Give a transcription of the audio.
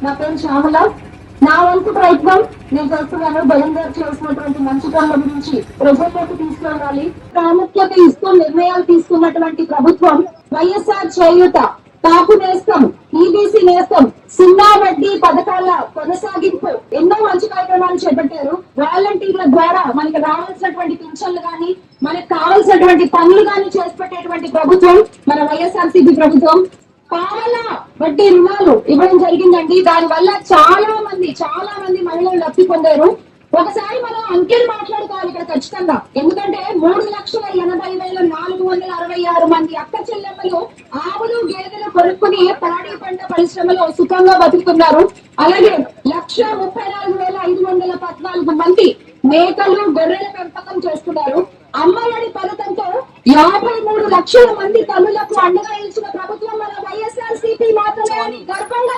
నా పేరు శ్యామల. నా వంతు ప్రయత్నం నేను చేస్తున్నాను. భయం గారు చేసినటువంటి మంచి పనుల గురించి ప్రజల్లోకి తీసుకెళ్ళాలి. ప్రాముఖ్యత ఇస్తూ నిర్ణయాలు తీసుకున్నటువంటి ప్రభుత్వం వైఎస్ఆర్ చేయూత, కాపు నేస్తం, ఈబీసీ నేస్తం, సున్నా వడ్డీ పథకాల కొనసాగింపు, ఎన్నో మంచి కార్యక్రమాలు చేపట్టారు. వాలంటీర్ల ద్వారా మనకి రావాల్సినటువంటి పింఛన్లు గాని, మనకు కావాల్సినటువంటి పనులు గాని చేసి పెట్టేటువంటి ప్రభుత్వం మన వైఎస్ఆర్సీపీ ప్రభుత్వం. పాల వడ్డీ రుణాలు ఇవ్వడం జరిగిందండి. దాని వల్ల చాలా మంది మహిళలు లబ్ధి పొందారు. ఒకసారి మనం అంకెలు మాట్లాడుకోవాలి ఇక్కడ ఖచ్చితంగా. ఎందుకంటే 3,80,466 మంది అక్క చెల్లెమ్మలు ఆవులు గేదెలు కొనుక్కుని పాడి పంట పరిశ్రమలో సుఖంగా బతుకుతున్నారు. అలాగే 1,34,514 మంది మేకలు గొర్రెల పెంపకం చేస్తున్నారు. అమ్మఒడి పథకంతో 53 లక్షల మంది తల్లులకు అండగా నిలిచిన ప్రభుత్వం మన వైఎస్ఆర్సీపీ మాత్రమే అని గర్వంగా